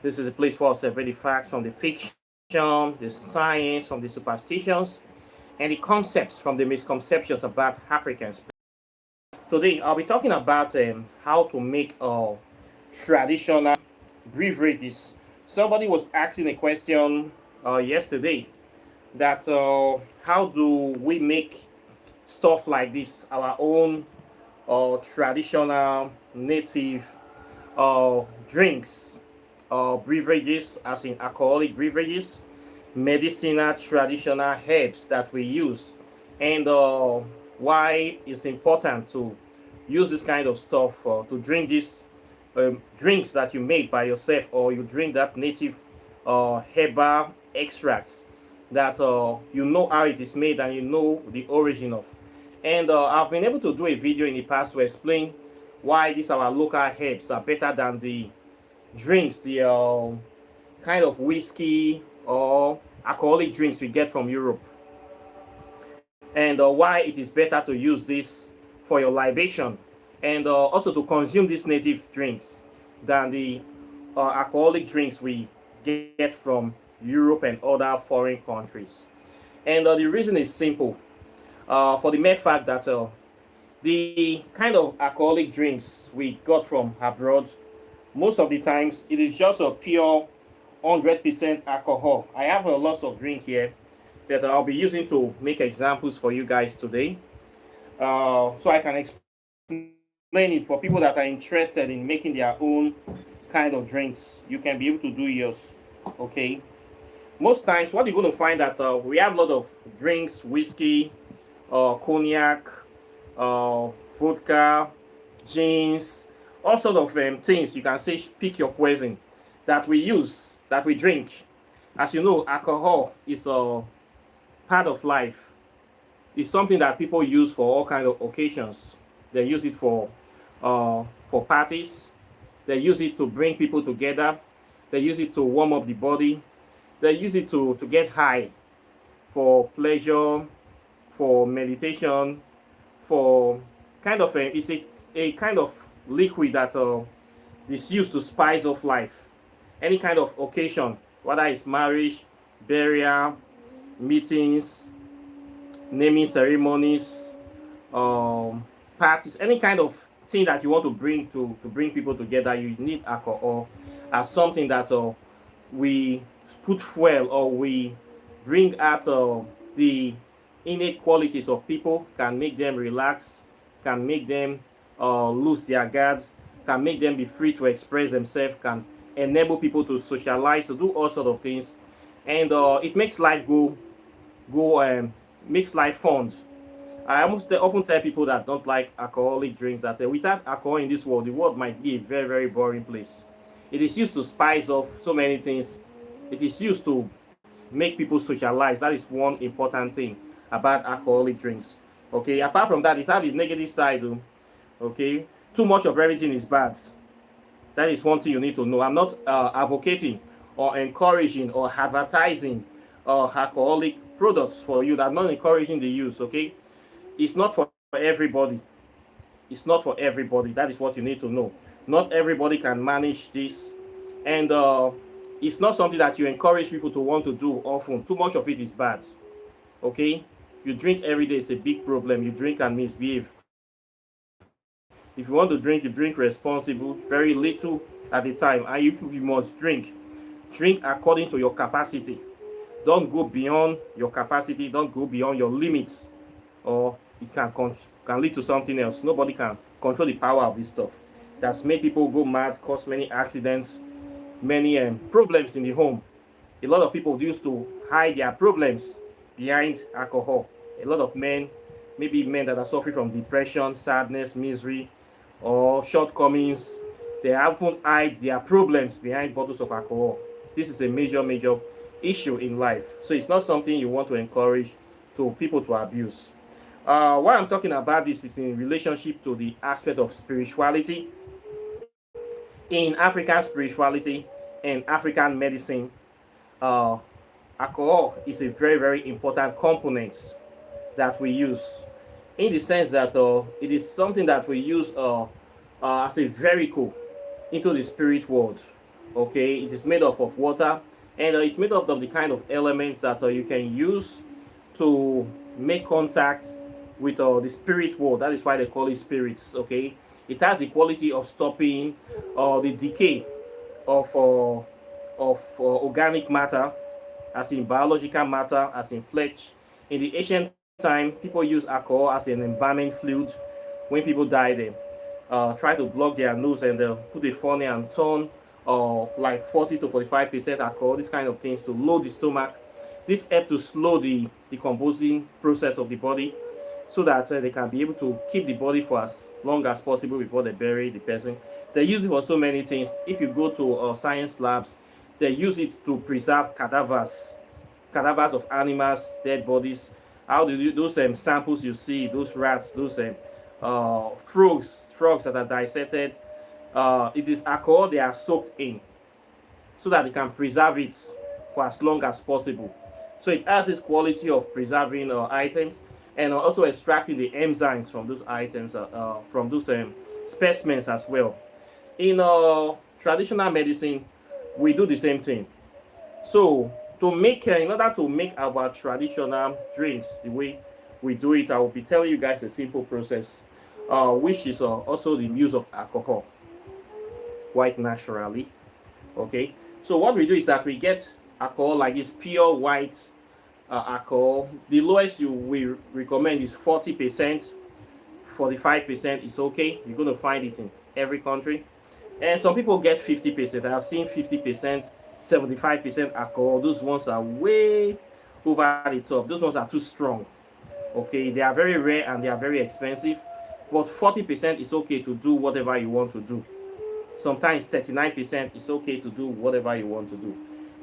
This is a place for us to separate the facts from the fiction, the science from the superstitions, and the concepts from the misconceptions about Africans. Today, I'll be talking about how to make traditional beverages. Somebody was asking a question yesterday that how do we make stuff like this, our own traditional native drinks, beverages, as in alcoholic beverages, medicinal traditional herbs that we use, and why it's important to use this kind of stuff to drink these drinks that you make by yourself, or you drink that native herbal extracts that you know how it is made and you know the origin of. And I've been able to do a video in the past to explain why these our local herbs are better than the drinks, the kind of whiskey or alcoholic drinks we get from Europe, and why it is better to use this for your libation, and also to consume these native drinks than the alcoholic drinks we get from Europe and other foreign countries. And the reason is simple, for the mere fact that the kind of alcoholic drinks we got from abroad, most of the times it is just a pure 100% alcohol. I have a lot of drink here that I'll be using to make examples for you guys today, so I can explain it for people that are interested in making their own kind of drinks. You can be able to do yours. Okay, most times what you're going to find that we have a lot of drinks, whiskey, cognac, vodka, gins, all sort of things. You can say pick your poison that we use, that we drink. As you know, alcohol is a part of life. It's something that people use for all kind of occasions. They use it for parties. They use it to bring people together. They use it to warm up the body. They use it to get high, for pleasure, for meditation, for kind of it's a kind of liquid that is used to spice up life. Any kind of occasion, whether it's marriage, burial, meetings, naming ceremonies, parties, any kind of thing that you want to bring people together, you need alcohol as something that we put fuel, or we bring out the innate qualities of people, can make them relax, can make them lose their guards, can make them be free to express themselves, can enable people to socialize, to do all sort of things, and it makes life makes life fun. I often tell people that don't like alcoholic drinks that without alcohol in this world, the world might be a very, very boring place. It is used to spice up so many things. It is used to make people socialize. That is one important thing about alcoholic drinks. Okay, apart from that, it's has the negative side. Okay, too much of everything is bad. That is one thing you need to know. I'm not advocating or encouraging or advertising alcoholic products for you. I'm not encouraging the use. Okay, it's not for everybody. It's not for everybody. That is what you need to know. Not everybody can manage this, and it's not something that you encourage people to want to do often. Too much of it is bad. Okay, you drink every day, it's a big problem. You drink and misbehave. If you want to drink, you drink responsible, very little at a time. And if you must drink, drink according to your capacity. Don't go beyond your capacity. Don't go beyond your limits, or it can lead to something else. Nobody can control the power of this stuff. That's made people go mad, cause many accidents, many problems in the home. A lot of people used to hide their problems behind alcohol. A lot of men, maybe men that are suffering from depression, sadness, misery, or shortcomings, they often hide their problems behind bottles of alcohol. This is a major, major issue in life. So it's not something you want to encourage to people to abuse. Why I'm talking about this is in relationship to the aspect of spirituality. In African spirituality and African medicine, alcohol is a very, very important component that we use, in the sense that it is something that we use as a vehicle into the spirit world. Okay, it is made up of water, and it's made up of the kind of elements that you can use to make contact with the spirit world. That is why they call it spirits. Okay, it has the quality of stopping the decay of organic matter, as in biological matter, as in flesh. In the ancient time, people use alcohol as an embalming fluid. When people die, they try to block their nose and put a funnel and turn like 40 to 45% alcohol, these kind of things to load the stomach. This helps to slow the decomposing process of the body, so that they can be able to keep the body for as long as possible before they bury the person. They use it for so many things. If you go to science labs, they use it to preserve cadavers of animals, dead bodies. How do you, those samples you see, those rats, those frogs that are dissected, it is alcohol they are soaked in, so that they can preserve it for as long as possible. So it has this quality of preserving items, and also extracting the enzymes from those items, from those specimens as well. In traditional medicine, we do the same thing. So in order to make our traditional drinks the way we do it, I will be telling you guys a simple process, which is also the use of alcohol quite naturally. Okay, so what we do is that we get alcohol like this pure white alcohol. The lowest we recommend is 40%. 45% is okay. You're going to find it in every country. And some people get 50%. I have seen 50%, 75% alcohol. Those ones are way over the top. Those ones are too strong. Okay, they are very rare and they are very expensive. But 40% is okay to do whatever you want to do. Sometimes 39% is okay to do whatever you want to do.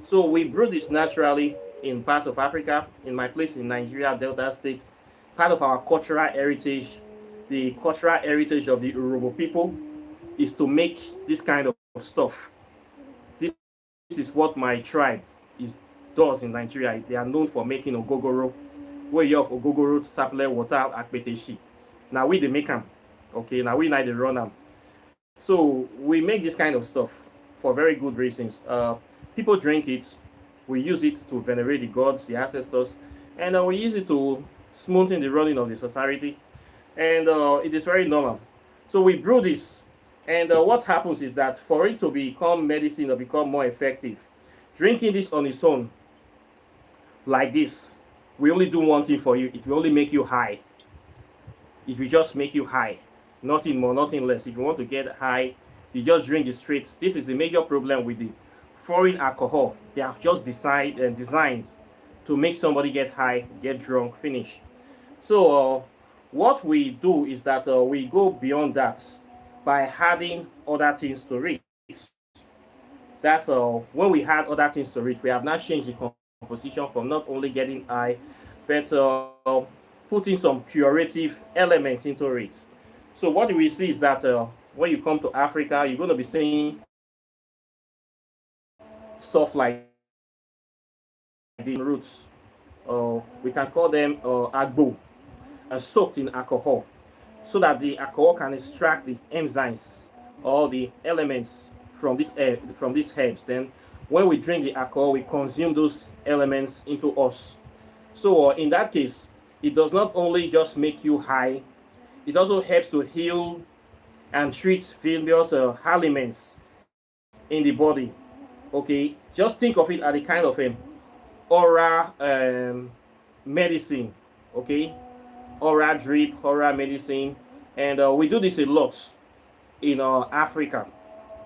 So we brew this naturally in parts of Africa. In my place in Nigeria, Delta State, part of our cultural heritage, the cultural heritage of the Urhobo people, is to make this kind of stuff. This is what my tribe does in Nigeria. They are known for making ogogoro, where you have ogogoro, sapele, water, akpeteshi. Now we they make them. Okay, now we they run them. So we make this kind of stuff for very good reasons. People drink it. We use it to venerate the gods, the ancestors, and we use it to smoothen the running of the society. And it is very normal. So we brew this, and what happens is that for it to become medicine or become more effective, drinking this on its own, like this, we only do one thing for you. It will only make you high. It will just make you high. Nothing more, nothing less. If you want to get high, you just drink the straight. This is the major problem with the foreign alcohol. They are just designed to make somebody get high, get drunk, finish. So what we do is that we go beyond that by adding other things to it. That's when we add other things to it, we have now changed the composition from not only getting high, but putting some curative elements into it. So what we see is that when you come to Africa, you're going to be seeing stuff like the roots. We can call them agbo, soaked in alcohol, so that the alcohol can extract the enzymes or the elements from these herbs. Then when we drink the alcohol, we consume those elements into us. So in that case, it does not only just make you high, it also helps to heal and treat various ailments in the body. Okay, just think of it as a kind of oral medicine. Okay, oral drip, oral medicine, and we do this a lot in Africa.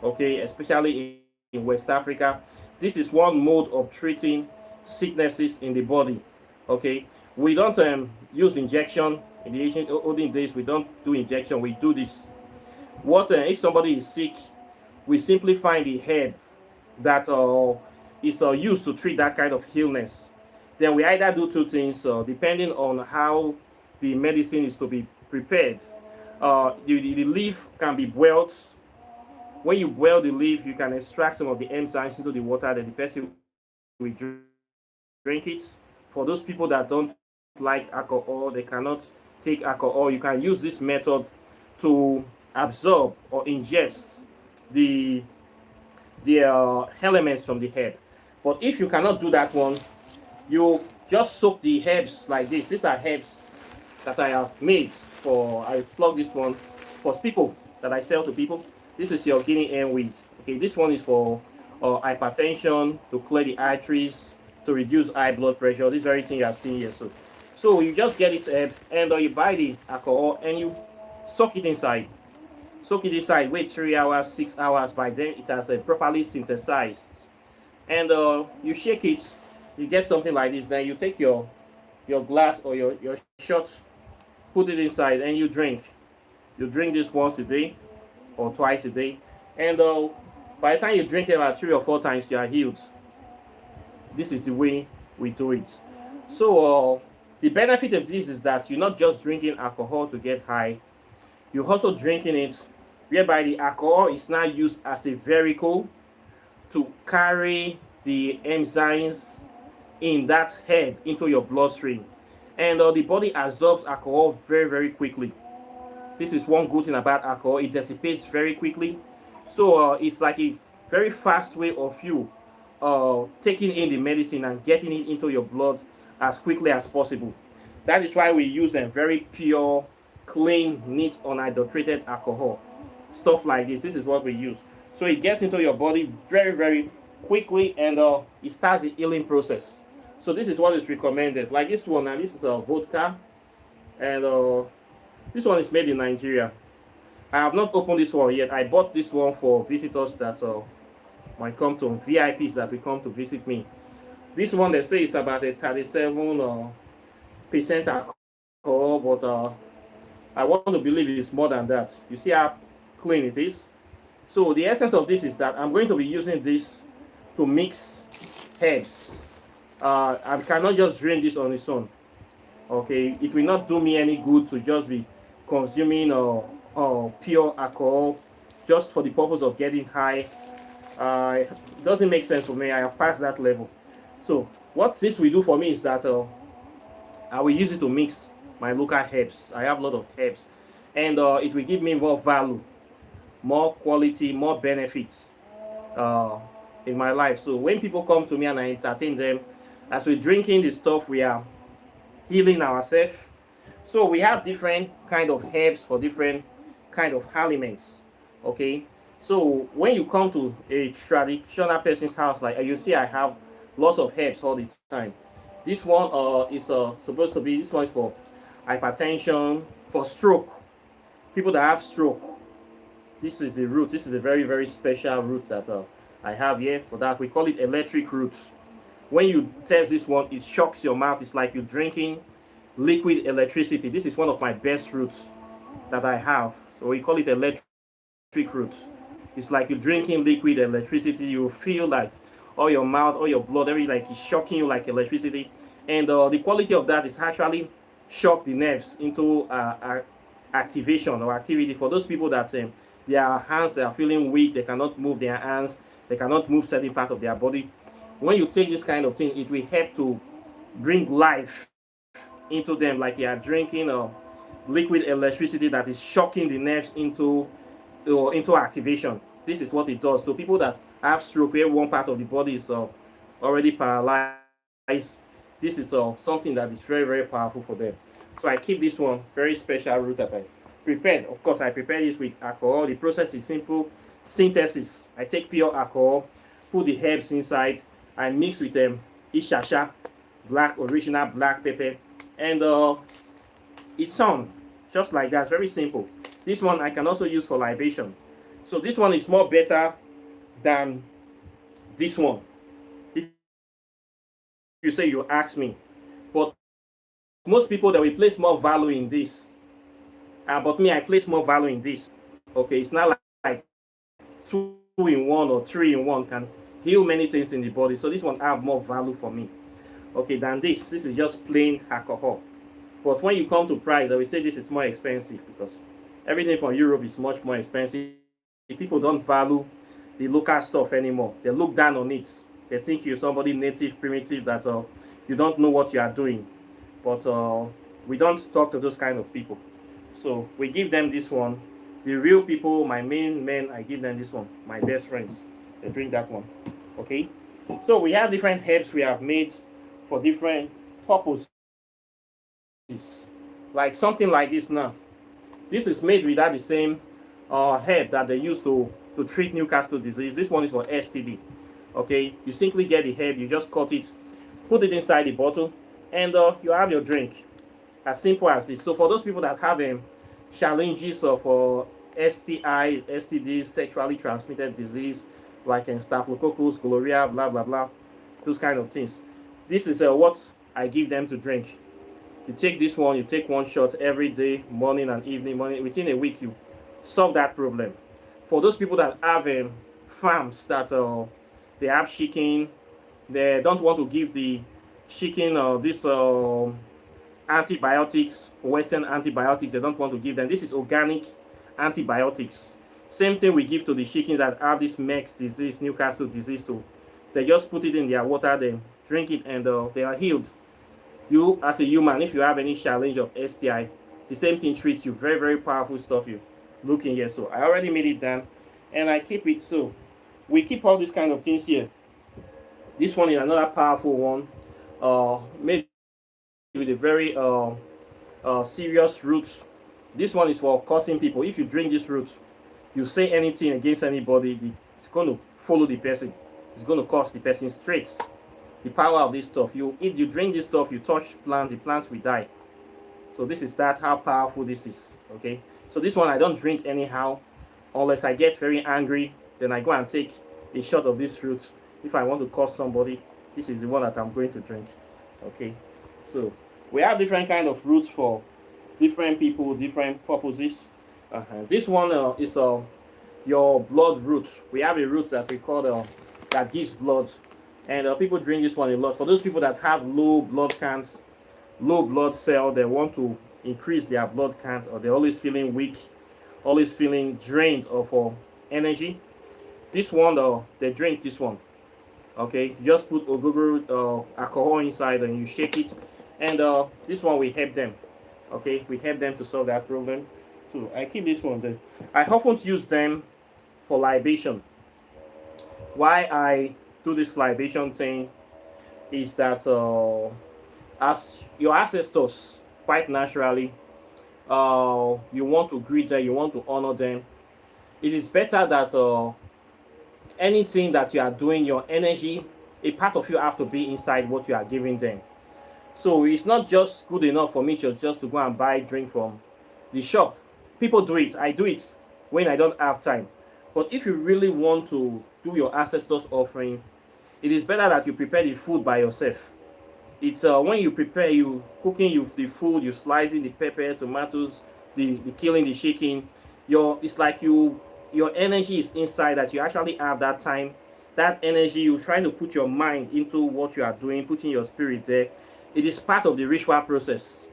Okay, especially in West Africa. This is one mode of treating sicknesses in the body. Okay, we don't use injection. In the ancient olden days, we don't do injection. We do this. What if somebody is sick? We simply find the herb that is used to treat that kind of illness. Then we either do two things, depending on how the medicine is to be prepared. The leaf can be boiled. When you boil the leaf, you can extract some of the enzymes into the water that the person will drink it. For those people that don't like alcohol, they cannot take alcohol, you can use this method to absorb or ingest the the elements from the herb. But if you cannot do that one, you just soak the herbs like this. These are herbs that I have made for, I plug this one for people that I sell to people. This is your guinea hen weed. Okay, this one is for hypertension, to clear the arteries, to reduce high blood pressure. This very thing you are seeing here. So you just get this herb and you buy the alcohol and you soak it inside. Soak it inside, wait 3 hours, 6 hours. By then it has properly synthesized. And you shake it, you get something like this. Then you take your glass or your shot, put it inside, and you drink. You drink this once a day or twice a day. And by the time you drink it about 3 or 4 times, you are healed. This is the way we do it. So the benefit of this is that you're not just drinking alcohol to get high, you're also drinking it whereby the alcohol is now used as a vehicle to carry the enzymes in that herb into your bloodstream. And the body absorbs alcohol very, very quickly. This is one good thing about alcohol. It dissipates very quickly. So it's like a very fast way of you taking in the medicine and getting it into your blood as quickly as possible. That is why we use a very pure, clean, neat, unadulterated alcohol. Stuff like this. This is what we use. So it gets into your body very, very quickly, and it starts the healing process. So this is what is recommended. Like this one, and this is a vodka, and this one is made in Nigeria. I have not opened this one yet. I bought this one for visitors that might come to, VIPs that will come to visit me. This one, they say it's about a 37% alcohol, but I want to believe it's more than that. You see how clean it is? So the essence of this is that I'm going to be using this to mix herbs. I cannot just drink this on its own. Okay, it will not do me any good to just be consuming pure alcohol just for the purpose of getting high. It doesn't make sense for me. I have passed that level. So what this will do for me is that I will use it to mix my local herbs. I have a lot of herbs, and it will give me more value, more quality, more benefits in my life. So when people come to me and I entertain them, as we're drinking the stuff, we are healing ourselves. So we have different kind of herbs for different kind of aliments. Okay, so when you come to a traditional person's house, like you see, I have lots of herbs all the time. This one is supposed to be, this one is for hypertension, for stroke, people that have stroke. This is the root. This is a very, very special root that I have here for that. We call it electric root. When you test this one, it shocks your mouth. It's like you're drinking liquid electricity. This is one of my best roots that I have. So we call it electric root. It's like you're drinking liquid electricity. You feel like all your mouth, all your blood, everything like it's shocking you like electricity. And the quality of that is actually shock the nerves into activation or activity. For those people that their hands, they are feeling weak, they cannot move their hands, they cannot move certain part of their body. When you take this kind of thing, it will help to bring life into them, like you are drinking liquid electricity that is shocking the nerves into activation. This is what it does. So people that have stroke, where one part of the body is already paralyzed, this is something that is very, very powerful for them. So I keep this one, very special root that I prepared. Of course, I prepare this with alcohol. The process is simple. Synthesis. I take pure alcohol, put the herbs inside, I mix with ishasha, black, original black pepper, and it's on just like that. Very simple. This one I can also use for libation. So this one is more better than this one, if you say, you ask me. But most people, that will place more value in this, but me, I place more value in this. Okay, it's not like 2 in 1 or 3 in 1 can heal many things in the body. So this one have more value for me, okay, than this. This is just plain alcohol. But when you come to price, I will say this is more expensive, because everything from Europe is much more expensive. People don't value the local stuff anymore. They look down on it. They think you're somebody native, primitive, that you don't know what you are doing. But we don't talk to those kind of people. So we give them this one. The real people, my main men, I give them this one. My best friends. they drink that one. Okay, so we have different herbs we have made for different purposes. Like something like this now. This is made without the same herb that they use to treat Newcastle disease. This one is for STD. Okay, you simply get the herb, you just cut it, put it inside the bottle, and you have your drink. As simple as this. So for those people that have challenges of STI, STDs, sexually transmitted disease, like staphylococcus, gonorrhea, blah blah blah, those kind of things. This is what I give them to drink. You take this one, you take one shot every day, morning and evening. Within a week, you solve that problem. For those people that have farms that they have chicken, they don't want to give the chicken this antibiotics, Western antibiotics. They don't want to give them. This is organic antibiotics. Same thing we give to the chickens that have this MEX disease, Newcastle disease too. They just put it in their water, they drink it, and they are healed. You, as a human, if you have any challenge of STI, the same thing treats you. Very, very powerful stuff you look in here. So I already made it down, and I keep it. So we keep all these kind of things here. This one is another powerful one, made with a very serious roots. This one is for cursing people. If you drink this root, you say anything against anybody, it's going to follow the person. It's going to curse the person straight. The power of this stuff. You eat, you drink this stuff, you touch plants, the plants will die. So this is how powerful this is. Okay. So this one I don't drink anyhow, unless I get very angry. Then I go and take a shot of this fruit. If I want to curse somebody, this is the one that I'm going to drink. Okay. So we have different kind of roots for different people, different purposes. This one is your blood root. We have a root that we call that gives blood. And people drink this one a lot. For those people that have low blood counts, low blood cell, they want to increase their blood count, or they're always feeling weak, always feeling drained of energy. This one, they drink this one. Okay, you just put ogogoro alcohol inside and you shake it. And this one we help them. Okay, we help them to solve that problem. So I keep this one there. I often use them for libation. Why I do this libation thing is that as your ancestors, quite naturally, you want to greet them, you want to honor them. It is better that anything that you are doing, your energy, a part of you have to be inside what you are giving them. So it's not just good enough for me just to go and buy drink from the shop. People do it. I do it when I don't have time. But if you really want to do your ancestors offering, it is better that you prepare the food by yourself. It's when you prepare, you cooking the food, you slicing the pepper, tomatoes, the killing the chicken. It's like your energy is inside, that you actually have that time, that energy. You're trying to put your mind into what you are doing, putting your spirit there. It is part of the ritual process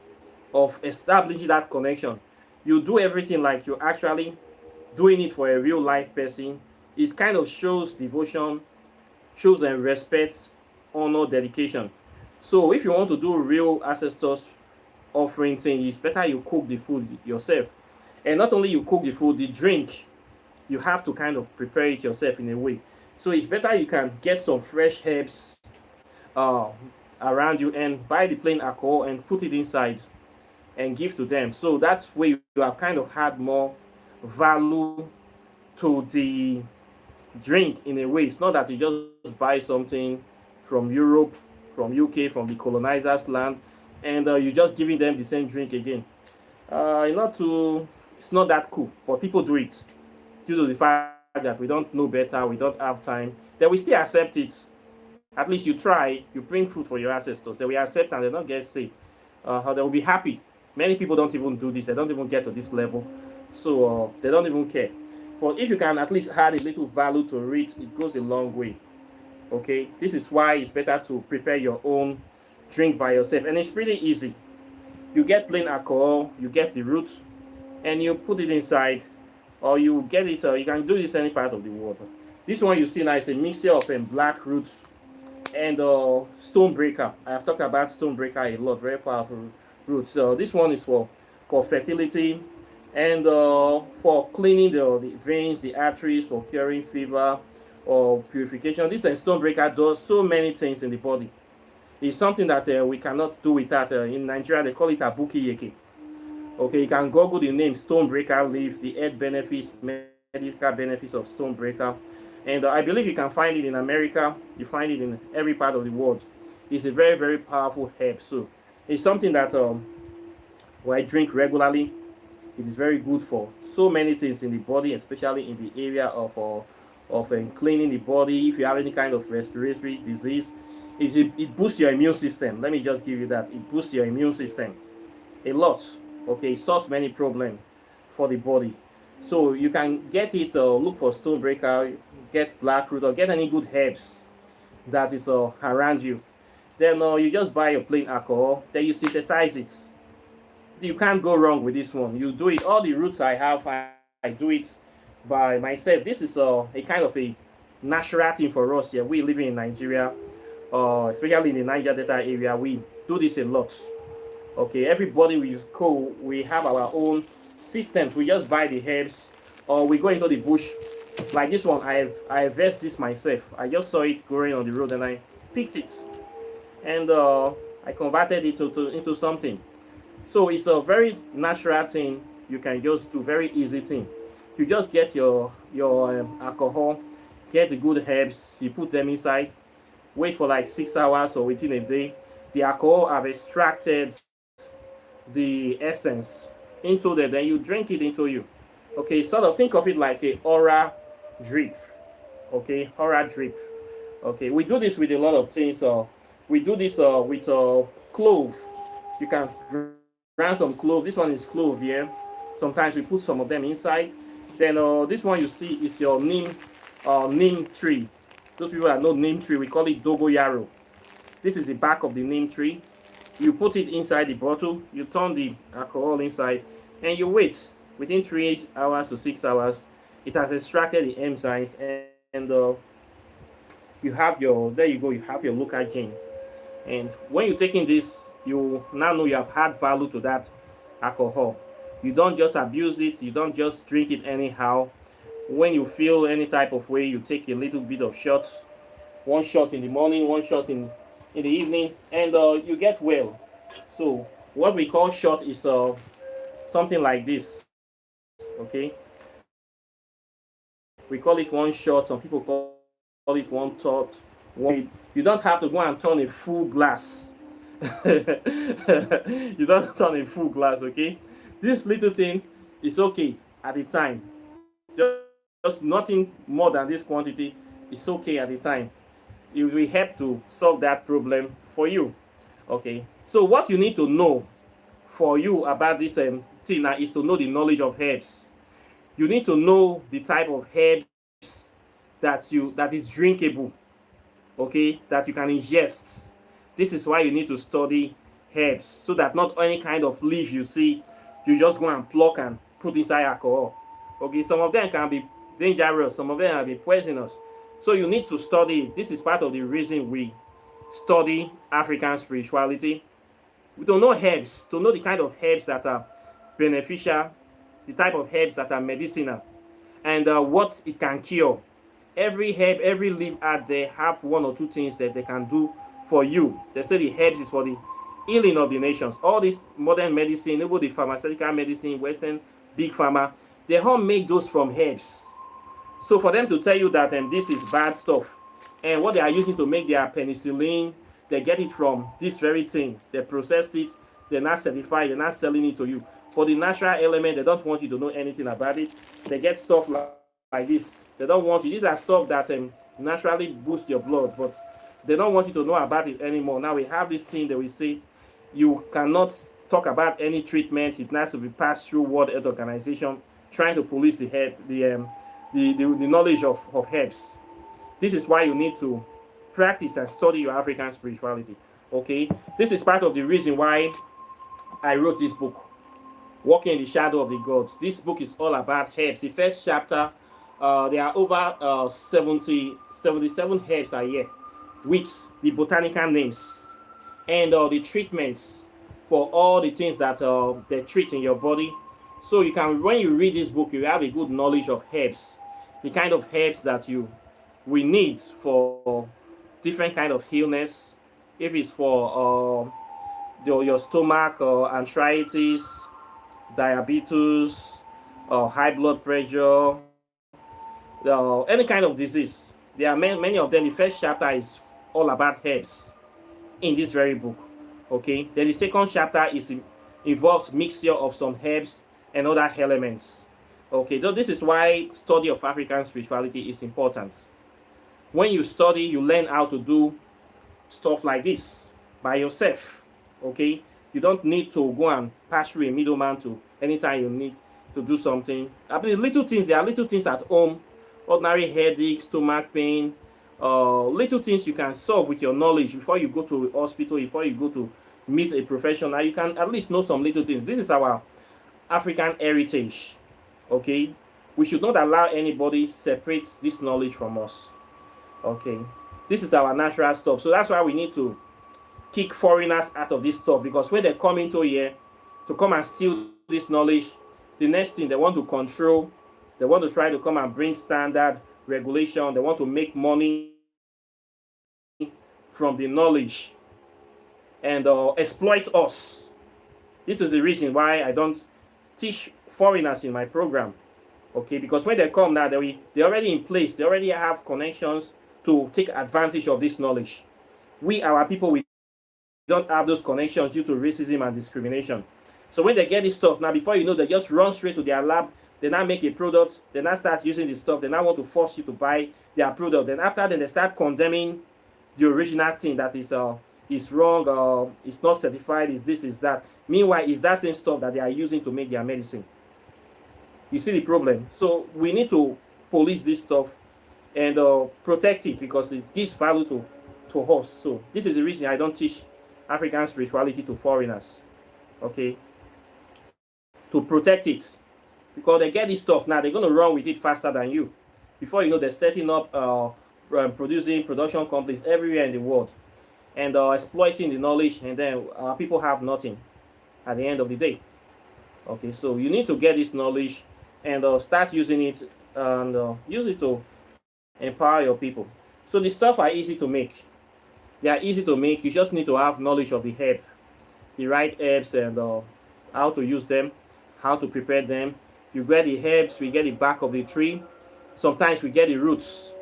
of establishing that connection. You do everything like you're actually doing it for a real life person. It kind of shows devotion, shows and respect, honor, dedication. So if you want to do real ancestors offering thing, it's better you cook the food yourself. And not only you cook the food, the drink, you have to kind of prepare it yourself in a way. So it's better you can get some fresh herbs around you and buy the plain alcohol and put it inside and give to them. So that's where you have kind of had more value to the drink in a way. It's not that you just buy something from Europe, from UK, from the colonizers' land, and you're just giving them the same drink again. It's not that cool, but people do it due to the fact that we don't know better, we don't have time. Then we still accept it. At least you try, you bring food for your ancestors. They will accept and they don't get sick. They will be happy. Many people don't even do this. They don't even get to this level. So they don't even care. But if you can at least add a little value to it, it goes a long way. Okay, this is why it's better to prepare your own drink by yourself. And it's pretty easy. You get plain alcohol, you get the roots, and you put it inside. Or you get it, you can do this any part of the world. This one you see now is a mixture of black roots and stonebreaker. I have talked about stonebreaker a lot, very powerful roots. This one is for fertility and for cleaning the veins, the arteries, for curing fever, or purification. This stonebreaker does so many things in the body. It's something that we cannot do without. In Nigeria, they call it abuki yeke. Okay, you can Google the name stonebreaker leaf, the health benefits, medical benefits of stonebreaker, and I believe you can find it in America. You find it in every part of the world. It's a very, very powerful herb. So it's something that I drink regularly. It is very good for so many things in the body, especially in the area of cleaning the body. If you have any kind of respiratory disease, it boosts your immune system. Let me just give you that. It boosts your immune system a lot. Okay, it solves many problems for the body. So you can get it. Look for stonebreaker, get blackroot, or get any good herbs that is around you. Then you just buy your plain alcohol. Then you synthesize it. You can't go wrong with this one. You do it. All the roots I have, I do it by myself. This is a kind of a natural thing for us here. We living in Nigeria, especially in the Niger Delta area. We do this a lot. Okay, everybody we have our own systems. We just buy the herbs, or we go into the bush. Like this one, I harvest this myself. I just saw it growing on the road and I picked it, and I converted it into something. So it's a very natural thing. You can just do very easy thing. You just get your alcohol, get the good herbs, you put them inside, wait for like 6 hours or within a day. The alcohol have extracted the essence into there, then you drink it into you. Okay, sort of think of it like a aura drip. Okay, aura drip. Okay, we do this with a lot of things. We do this with clove. You can grind some clove. This one is clove here. Sometimes we put some of them inside. Then this one you see is your neem tree. Those people that know neem tree, we call it dogoyaro. This is the back of the neem tree. You put it inside the bottle, you turn the alcohol inside, and you wait. Within 3 hours to 6 hours, it has extracted the enzymes, and you have there you go, you have your local gin. And when you're taking this, you now know you have had value to that alcohol. You don't just abuse it, you don't just drink it anyhow. When you feel any type of way, you take a little bit of shots. One shot in the morning, one shot in the evening, and you get well. So what we call shot is something like this. Okay, we call it one shot. Some people call it one tot. You don't have to go and turn a full glass. You don't turn a full glass. Okay, this little thing is okay at the time. Just nothing more than this quantity. It's okay at the time. It will help to solve that problem for you. Okay, so what you need to know for you about this thing now is to know the knowledge of herbs. You need to know the type of herbs that is drinkable, okay, that you can ingest. This is why you need to study herbs, so that not any kind of leaf you see, you just go and pluck and put inside alcohol. Okay, some of them can be dangerous, some of them can be poisonous. So you need to study. This is part of the reason we study African spirituality. We don't know herbs, to know the kind of herbs that are beneficial, the type of herbs that are medicinal, and what it can cure. Every herb, every leaf out there have one or two things that they can do for you. They say the herbs is for the healing of the nations. All this modern medicine, even the pharmaceutical medicine, Western big pharma, they all make those from herbs. So for them to tell you that this is bad stuff, and what they are using to make their penicillin, they get it from this very thing. They processed it, they're not certified, they're not selling it to you. For the natural element, they don't want you to know anything about it. They get stuff like this. They don't want you. These are stuff that naturally boost your blood, but they don't want you to know about it anymore. Now we have this thing that we say you cannot talk about any treatment. It has to be passed through World Health Organization, trying to police the knowledge of herbs. This is why you need to practice and study your African spirituality. Okay, this is part of the reason why I wrote this book, Walking in the Shadow of the Gods. This book is all about herbs. The first chapter, there are over 77 herbs a year with the botanical names and the treatments for all the things that they treat in your body. So you can, when you read this book, you have a good knowledge of herbs, the kind of herbs that you we need for different kind of illness. If it's for your stomach or arthritis, diabetes, high blood pressure, any kind of disease. There are many of them. The first chapter is all about herbs in this very book. Okay. Then the second chapter involves mixture of some herbs and other elements. Okay. So this is why study of African spirituality is important. When you study, you learn how to do stuff like this by yourself. Okay. You don't need to go and pass through a middleman to anytime you need to do something. I mean, little things. There are little things at home, ordinary headache, stomach pain, little things you can solve with your knowledge before you go to hospital, before you go to meet a professional. You can at least know some little things. This is our African heritage. Okay, we should not allow anybody separate this knowledge from us. Okay, this is our natural stuff. So that's why we need to kick foreigners out of this stuff, because when they come into here to come and steal this knowledge, the next thing they want to control, they want to try to come and bring standard regulation, they want to make money from the knowledge and exploit us. This is the reason why I don't teach foreigners in my program. Okay, because when they come now, they're already in place, they already have connections to take advantage of this knowledge. We, our people, we don't have those connections due to racism and discrimination. So when they get this stuff now, before you know, they just run straight to their lab. They now make a product. They now start using this stuff. They now want to force you to buy their product. Then after then, they start condemning the original thing that is wrong. It's not certified. Is this? Is that? Meanwhile, it's that same stuff that they are using to make their medicine. You see the problem. So we need to police this stuff and protect it, because it gives value to us. So this is the reason I don't teach African spirituality to foreigners. Okay, to protect it, because they get this stuff now, they're going to run with it faster than you. Before you know, they're setting up production companies everywhere in the world and exploiting the knowledge, and then people have nothing at the end of the day. Okay, so you need to get this knowledge and start using it, and use it to empower your people. So the stuff are easy to make. They are easy to make. You just need to have knowledge of the herb, the right herbs, and how to use them, how to prepare them. You get the herbs, we get the bark of the tree. Sometimes we get the roots.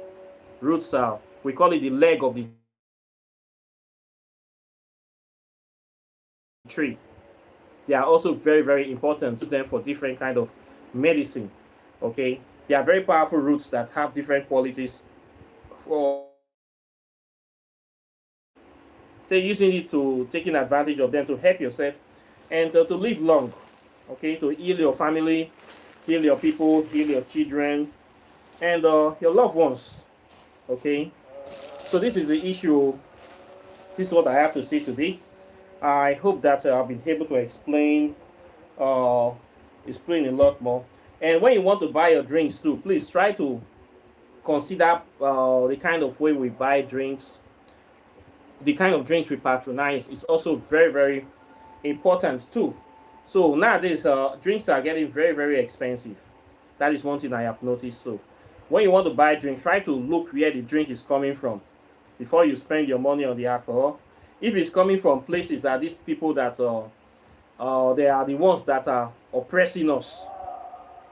Roots are, we call it the leg of the tree. They are also very, very important. Use them for different kind of medicine. Okay, they are very powerful roots that have different qualities for using it to taking advantage of them to help yourself and to live long. Okay, to heal your family, heal your people, heal your children, and your loved ones. Okay, so this is the issue. This is what I have to say today. I hope that I've been able to explain a lot more. And when you want to buy your drinks too, please try to consider the kind of way we buy drinks. The kind of drinks we patronize is also very, very important too. So nowadays, drinks are getting very, very expensive. That is one thing I have noticed. So when you want to buy a drink, try to look where the drink is coming from before you spend your money on the alcohol. If it's coming from places that these people that they are the ones that are oppressing us,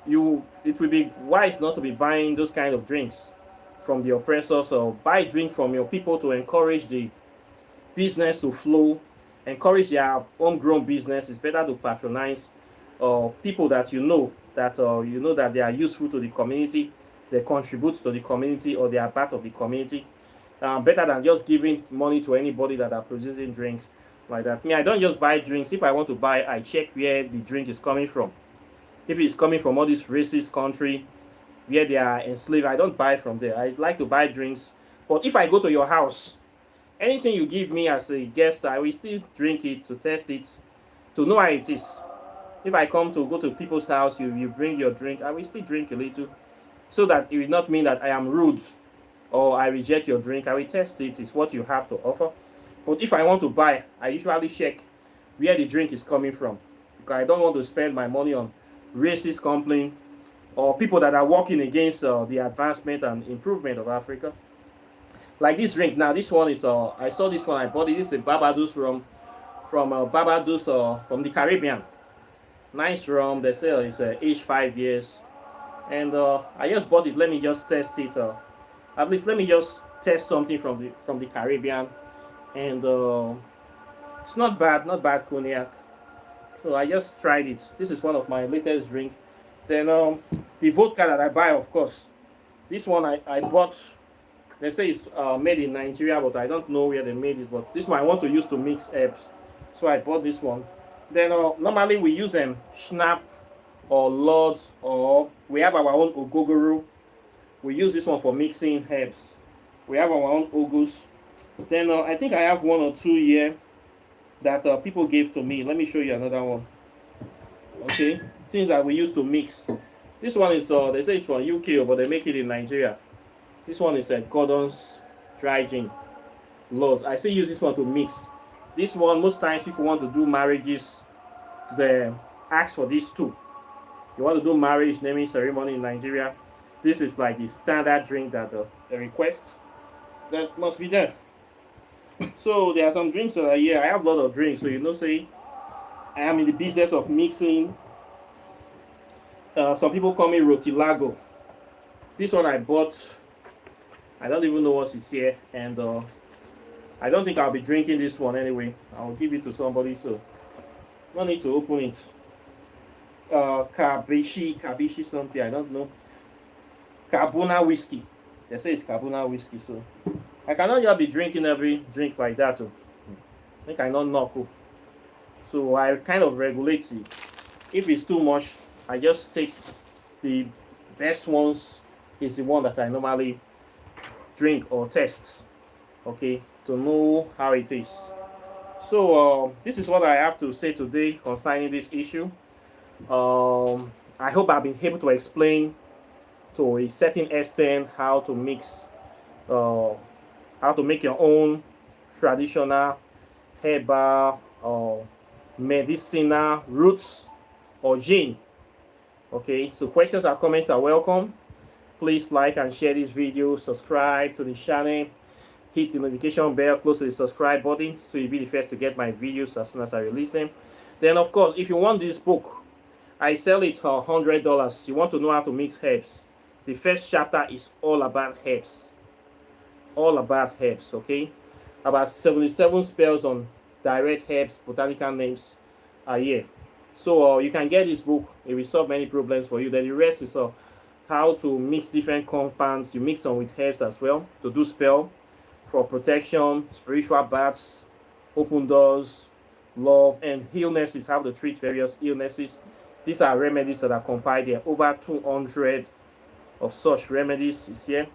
it will be wise not to be buying those kind of drinks from the oppressors, or buy drink from your people to encourage the business to flow, encourage their homegrown business. It's better to patronize people that you know that they are useful to the community, they contribute to the community, or they are part of the community. Better than just giving money to anybody that are producing drinks like that. Me, I don't just buy drinks. If I want to buy, I check where the drink is coming from. If it's coming from all this racist country where they are enslaved, I don't buy from there. I like to buy drinks. But if I go to your house, anything you give me as a guest, I will still drink it to test it, to know how it is. If I go to people's house, you bring your drink, I will still drink a little, so that it will not mean that I am rude or I reject your drink. I will test it. It's what you have to offer. But if I want to buy, I usually check where the drink is coming from, because I don't want to spend my money on racist company or people that are working against the advancement and improvement of Africa. Like this drink now, this one is I saw this one, I bought it. This is a Barbados from Barbados from the Caribbean. Nice rum. They say it's aged 5 years, and I just bought it. Let me just test it. At least let me just test something from the Caribbean, and it's not bad, not bad cognac. So I just tried it. This is one of my latest drink. Then the vodka that I buy, of course, this one I bought. They say it's made in Nigeria, but I don't know where they made it. But this one I want to use to mix herbs, so I bought this one. Then normally we use schnapp or lords, or we have our own ogogoro. We use this one for mixing herbs. We have our own ogus. Then I think I have one or two here that people gave to me. Let me show you another one. Okay, things that we use to mix. This one is they say it's from UK, but they make it in Nigeria. This one is Gordon's dry gin. Lots. I still use this one to mix. This one, most times people want to do marriages, they ask for these two. You want to do marriage naming ceremony in Nigeria, this is like the standard drink that they request. That must be there. So there are some drinks that are here. I have a lot of drinks, so say I am in the business of mixing. Some people call me Rotilago. This one I bought. I don't even know what is here, and I don't think I'll be drinking this one anyway. I'll give it to somebody, so no need to open it. Kabishi something, I don't know. Carbona whiskey. They say it's Carbona whiskey, so I cannot just be drinking every drink like that. I think I not knuckle. So I kind of regulate it. If it's too much, I just take the best ones. Is the one that I normally drink or test. Okay, to know how it is. So this is what I have to say today concerning this issue. I hope I've been able to explain to a certain extent how to mix, how to make your own traditional herbal or medicinal roots or gin. Okay, so questions or comments are welcome. Please like and share this video, subscribe to the channel, hit the notification bell close to the subscribe button so you'll be the first to get my videos as soon as I release them. Then of course, if you want this book, I sell it for $100. You want to know how to mix herbs. The first chapter is all about herbs. All about herbs, okay? About 77 spells on direct herbs, botanical names are here. So you can get this book. It will solve many problems for you. Then the rest is how to mix different compounds. You mix them with herbs as well to do spell for protection, spiritual baths, open doors, love, and illnesses, how to treat various illnesses. These are remedies that are compiled here. Over 200 of such remedies is here.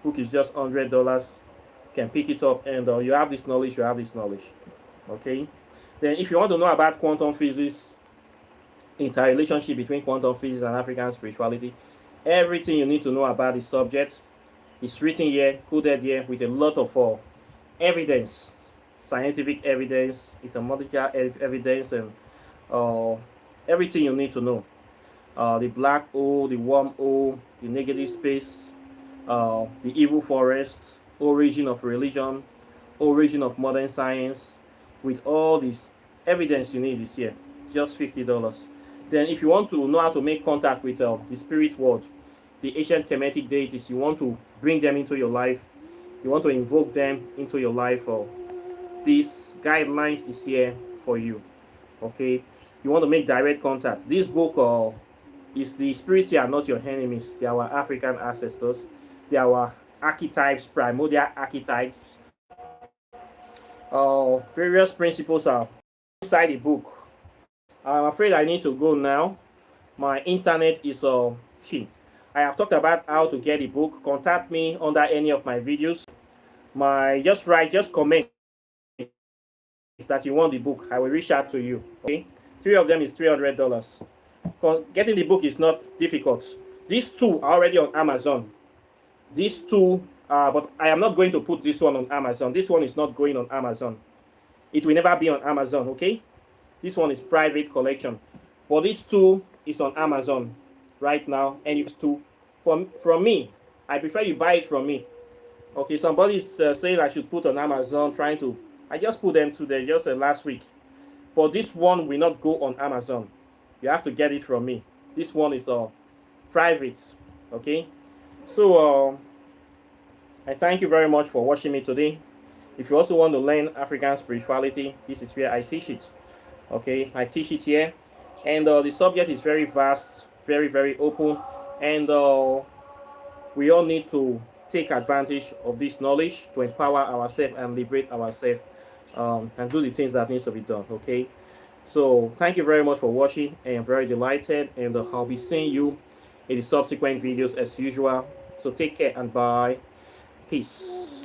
Book is just $100. You can pick it up, and you have this knowledge, you have this knowledge. Okay? Then if you want to know about quantum physics, interrelationship between quantum physics and African spirituality, everything you need to know about the subject is written here, coded here with a lot of evidence, scientific evidence, etymological evidence, and everything you need to know. The black hole, the wormhole, the negative space, the evil forest, origin of religion, origin of modern science, with all this evidence you need is here, just $50. Then if you want to know how to make contact with the spirit world, the ancient Kemetic deities, you want to bring them into your life, you want to invoke them into your life, these guidelines is here for you. Okay, you want to make direct contact. This book is the spirits here are not your enemies. They are our African ancestors. They are our archetypes, primordial archetypes. Various principles are inside the book. I'm afraid I need to go now. My internet is cheap. I have talked about how to get the book. Contact me under any of my videos. Just comment that you want the book. I will reach out to you. Okay, 3 of them is $300. Getting the book is not difficult. These two are already on Amazon. These two, but I am not going to put this one on Amazon. This one is not going on Amazon. It will never be on Amazon. Okay, this one is private collection. But these two is on Amazon. right now, and you to from me. I prefer you buy it from me. Okay, somebody's saying I should put on Amazon, trying to. I just put them to there just last week, but this one will not go on Amazon. You have to get it from me. This one is private. Okay, so I thank you very much for watching me today. If you also want to learn African spirituality, this is where I teach it. Okay, I teach it here, and the subject is very vast, very very open, and we all need to take advantage of this knowledge to empower ourselves and liberate ourselves, and do the things that needs to be done. Okay, so thank you very much for watching. I am very delighted, and I'll be seeing you in the subsequent videos as usual. So take care and bye. Peace.